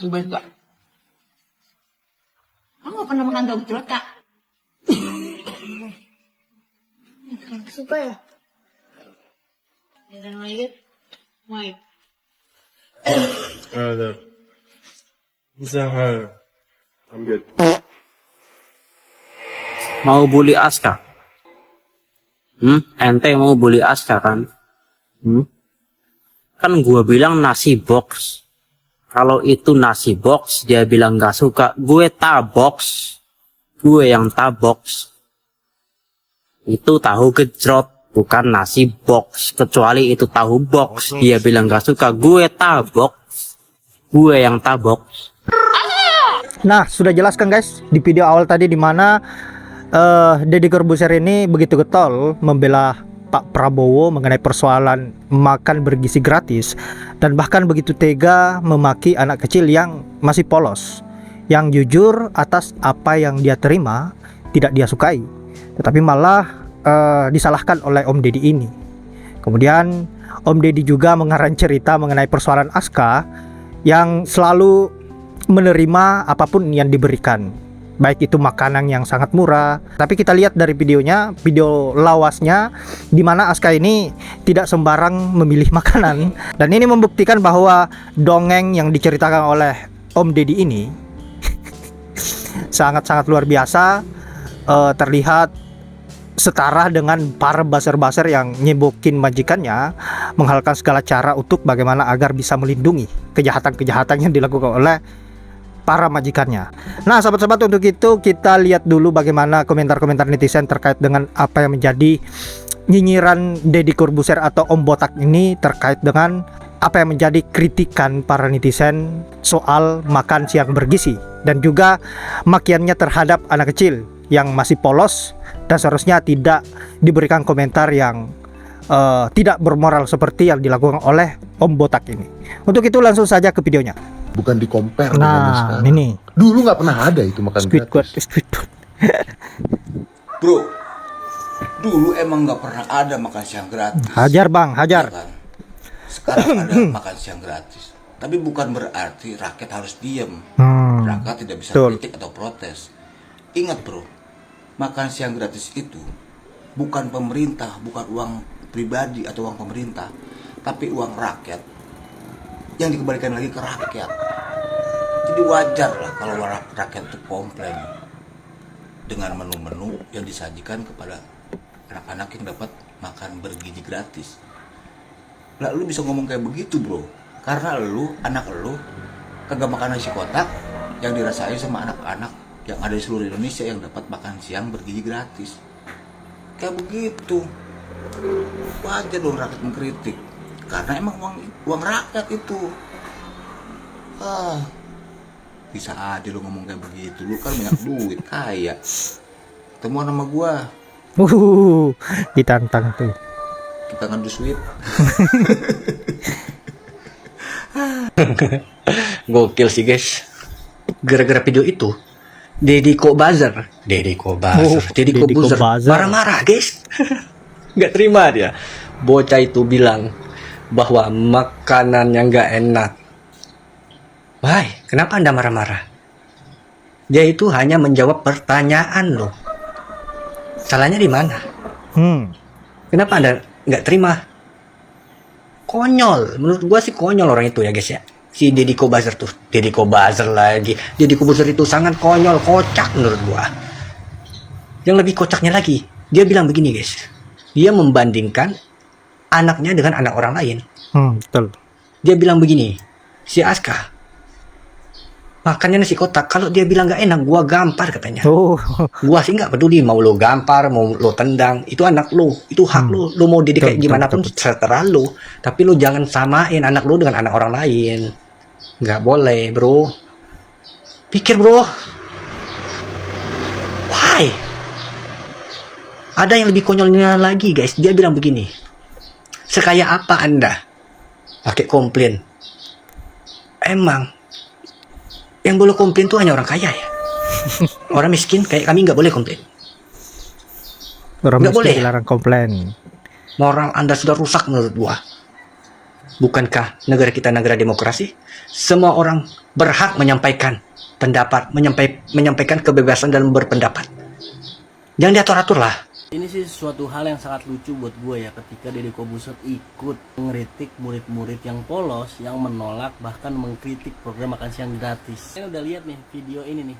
Baik gak? Kamu gak pernah makan tahu bulat kak? Suka ya? Jangan lagi. Mai. هذا مساحة أبيض. Mau bully Aska? Ente mau bully Aska kan? Kan gua bilang nasi box. Kalau itu nasi box, dia bilang gak suka. Gue tabox. Gue yang tabox. Itu tahu gejrot, bukan nasi box. Kecuali itu tahu box, dia bilang gak suka. Gue tabox. Gue yang tabox. Nah, sudah jelaskan guys di video awal tadi di mana Deddy Corbuzier ini begitu getol membela Pak Prabowo mengenai persoalan makan bergizi gratis, dan bahkan begitu tega memaki anak kecil yang masih polos, yang jujur atas apa yang dia terima tidak dia sukai, tetapi malah disalahkan oleh Om Deddy ini. Kemudian Om Deddy juga mengarang cerita mengenai persoalan Aska yang selalu menerima apapun yang diberikan, baik itu makanan yang sangat murah. Tapi kita lihat dari videonya, video lawasnya, di mana Aska ini tidak sembarang memilih makanan. Dan ini membuktikan bahwa dongeng yang diceritakan oleh Om Deddy ini sangat-sangat luar biasa, terlihat setara dengan para buzzer-buzzer yang nyebokin majikannya, menghalalkan segala cara untuk bagaimana agar bisa melindungi kejahatan-kejahatan yang dilakukan oleh para majikannya. Nah, sahabat-sahabat, untuk itu kita lihat dulu bagaimana komentar-komentar netizen terkait dengan apa yang menjadi nyinyiran Deddy Corbuzier atau Om Botak ini terkait dengan apa yang menjadi kritikan para netizen soal makan siang bergizi, dan juga makiannya terhadap anak kecil yang masih polos dan seharusnya tidak diberikan komentar yang tidak bermoral seperti yang dilakukan oleh Om Botak ini. Untuk itu langsung saja ke videonya. Bukan di compare Nah, dengan sekarang. ini Dulu nggak pernah ada itu makan Squidward, gratis. Squidward. Bro, dulu emang nggak pernah ada makan siang gratis. Hajar bang, hajar. Ya kan? Sekarang ada makan siang gratis. Tapi bukan berarti rakyat harus diem. Rakyat tidak bisa Betul. kritik atau protes. Ingat bro, makan siang gratis itu bukan pemerintah, bukan uang pribadi atau uang pemerintah, tapi uang rakyat yang dikembalikan lagi ke rakyat. Jadi wajar lah kalau rakyat itu komplain dengan menu-menu yang disajikan kepada anak-anak yang dapat makan bergizi gratis. Lah lu bisa ngomong kayak begitu bro, karena lu, anak lu kagak makan nasi kotak yang dirasain sama anak-anak yang ada di seluruh Indonesia yang dapat makan siang bergizi gratis. Kayak begitu. Wajar dong rakyat mengkritik, karena emang uang rakyat itu. Bisa aja lu ngomong kayak begitu. Lu kan banyak duit, kaya. Temuan sama gua, Ditantang tuh. kita ngadu sweet. Gokil sih guys. Gara-gara video itu Deddy Corbuzier Deddy Corbuzier marah-marah guys. Nggak terima dia. Bocah itu bilang bahwa makanannya nggak enak. Wah, kenapa Anda marah-marah? Dia itu hanya menjawab pertanyaan loh. Salahnya di mana? Kenapa Anda nggak terima? Konyol, menurut gua sih konyol orang itu ya guys ya. Si Deddy Corbuzier tuh, Deddy Corbuzier lagi. Deddy Corbuzier itu sangat konyol, kocak menurut gua. Yang lebih kocaknya lagi, dia bilang begini guys. Dia membandingkan anaknya dengan anak orang lain. Betul. Dia bilang begini, si Aska makannya nasi kotak, kalau dia bilang nggak enak, gua gampar katanya. Gua sih nggak peduli mau lo gampar, mau lo tendang, itu anak lo, itu hak lo. Lo mau didik kayak gimana pun terserah lo. Tapi lo jangan samain anak lo dengan anak orang lain. Nggak boleh bro. Pikir bro. Why? Ada yang lebih konyolnya lagi guys. Dia bilang begini, sekaya apa Anda pakai komplain? Emang yang boleh komplain tuh hanya orang kaya ya. Orang miskin kayak kami nggak boleh komplain. Orang Nggak miskin boleh. dilarang komplain. Moral Anda sudah rusak menurut gua. Bukankah negara kita negara demokrasi? Semua orang berhak menyampaikan pendapat, menyampaikan kebebasan dalam berpendapat. Jangan diatur-atur lah. Ini sih suatu hal yang sangat lucu buat gue ya, ketika Deddy Corbuzier ikut mengkritik murid-murid yang polos, yang menolak bahkan mengkritik program makan siang gratis. Kalian udah lihat nih video ini nih,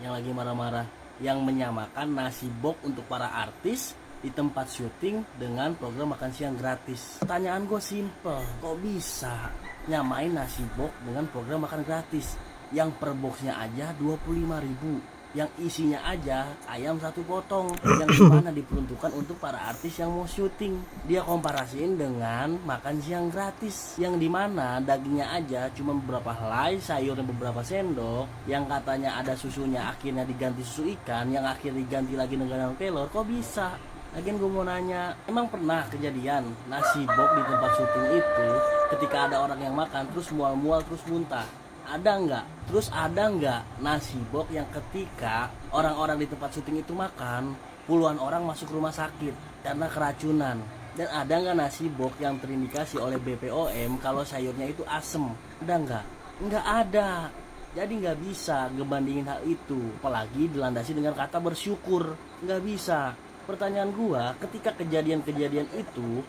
yang lagi marah-marah, yang menyamakan nasi box untuk para artis di tempat syuting dengan program makan siang gratis. Pertanyaan gue simple, kok bisa nyamain nasi box dengan program makan gratis yang per boxnya aja 25.000, yang isinya aja ayam 1 potong, yang dimana diperuntukkan untuk para artis yang mau syuting. Dia komparasiin dengan makan siang gratis, yang dimana dagingnya aja cuma beberapa helai, sayurnya beberapa sendok, yang katanya ada susunya akhirnya diganti susu ikan, yang akhirnya diganti lagi dengan telur. Kok bisa? Lagian gue mau nanya, emang pernah kejadian nasi box di tempat syuting itu ketika ada orang yang makan terus mual-mual terus muntah? Ada nggak? Terus ada nggak nasi box yang ketika orang-orang di tempat syuting itu makan, puluhan orang masuk rumah sakit karena keracunan? Dan ada nggak nasi box yang terindikasi oleh BPOM kalau sayurnya itu asem? Ada nggak? Nggak ada. Jadi nggak bisa ngebandingin hal itu, apalagi dilandasi dengan kata bersyukur. Nggak bisa. Pertanyaan gua, ketika kejadian-kejadian itu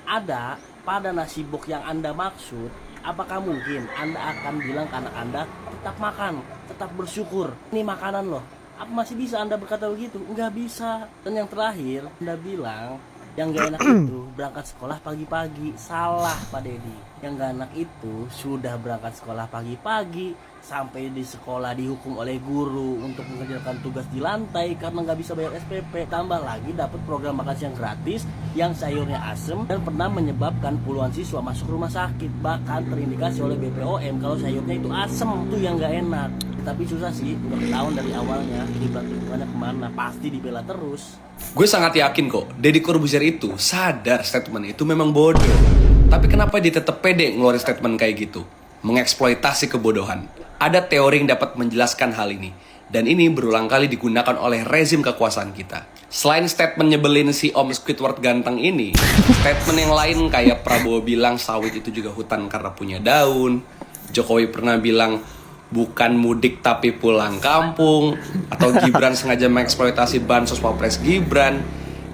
ada pada nasi box yang Anda maksud, apakah mungkin Anda akan bilang ke anak Anda tetap makan, tetap bersyukur, ini makanan loh? Apa masih bisa Anda berkata begitu? Enggak bisa. Dan yang terakhir, Anda bilang yang gak enak itu berangkat sekolah pagi-pagi. Salah Pak Deddy. Yang gak enak itu sudah berangkat sekolah pagi-pagi, sampai di sekolah dihukum oleh guru untuk mengerjakan tugas di lantai karena nggak bisa bayar SPP. Tambah lagi dapat program makan siang gratis yang sayurnya asem dan pernah menyebabkan puluhan siswa masuk rumah sakit, bahkan terindikasi oleh BPOM kalau sayurnya itu asem. Itu yang nggak enak. Tapi susah sih, udah ketahuan dari awalnya kiblat dukungannya kemana, pasti dibela terus. Gue sangat yakin kok Deddy Corbuzier itu sadar statement itu memang bodoh. Tapi kenapa dia tetap pede ngeluarin statement kayak gitu? Mengeksploitasi kebodohan. Ada teori yang dapat menjelaskan hal ini, dan ini berulang kali digunakan oleh rezim kekuasaan kita. Selain statement nyebelin si Om Squidward ganteng ini, statement yang lain kayak Prabowo bilang sawit itu juga hutan karena punya daun, Jokowi pernah bilang bukan mudik tapi pulang kampung, atau Gibran sengaja mengeksploitasi bansos Wapres Gibran.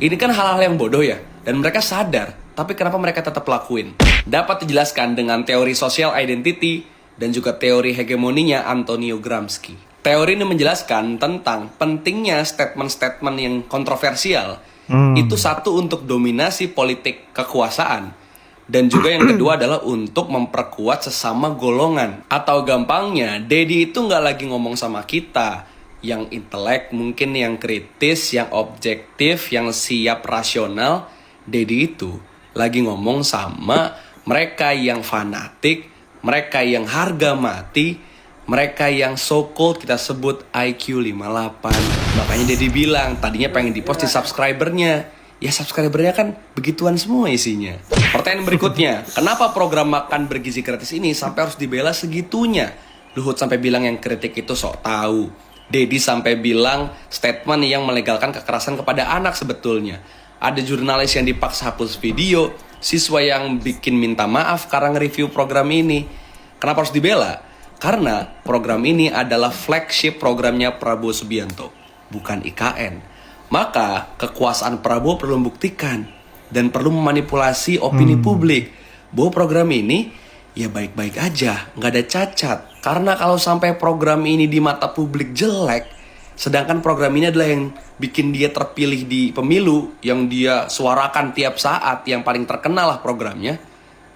Ini kan hal-hal yang bodoh ya, dan mereka sadar, tapi kenapa mereka tetap lakuin? Dapat dijelaskan dengan teori social identity dan juga teori hegemoninya Antonio Gramsci. Teori ini menjelaskan tentang pentingnya statement-statement yang kontroversial. Itu satu untuk dominasi politik kekuasaan, dan juga yang kedua adalah untuk memperkuat sesama golongan. Atau gampangnya, Deddy itu nggak lagi ngomong sama kita yang intelek, mungkin yang kritis, yang objektif, yang siap rasional. Deddy itu lagi ngomong sama mereka yang fanatik, mereka yang harga mati, mereka yang so-called kita sebut IQ 58. Makanya Deddy bilang, tadinya pengen di-post di subscribernya. Ya subscribernya kan begituan semua isinya. Pertanyaan berikutnya, kenapa program makan bergizi gratis ini sampai harus dibela segitunya? Luhut sampai bilang yang kritik itu sok tahu. Deddy sampai bilang statement yang melegalkan kekerasan kepada anak sebetulnya. Ada jurnalis yang dipaksa hapus video, siswa yang bikin minta maaf karena nge-review program ini. Kenapa harus dibela? Karena program ini adalah flagship programnya Prabowo Subianto, bukan IKN. Maka kekuasaan Prabowo perlu membuktikan dan perlu memanipulasi opini publik bahwa program ini ya baik-baik aja, nggak ada cacat. Karena kalau sampai program ini di mata publik jelek, sedangkan program ini adalah yang bikin dia terpilih di pemilu, yang dia suarakan tiap saat, yang paling terkenal lah programnya,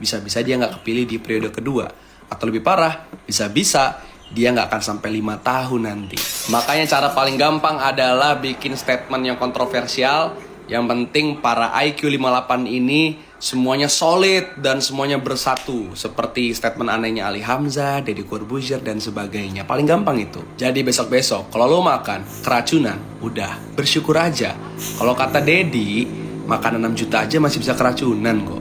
bisa-bisa dia nggak kepilih di periode kedua. Atau lebih parah, bisa-bisa dia nggak akan sampai 5 tahun nanti. Makanya cara paling gampang adalah bikin statement yang kontroversial. Yang penting para IQ 58 ini semuanya solid dan semuanya bersatu. Seperti statement anehnya Ali Hamzah, Deddy Corbuzier, dan sebagainya. Paling gampang itu. Jadi besok-besok kalau lo makan keracunan, udah bersyukur aja. Kalau kata Deddy, makan 6 juta aja masih bisa keracunan kok.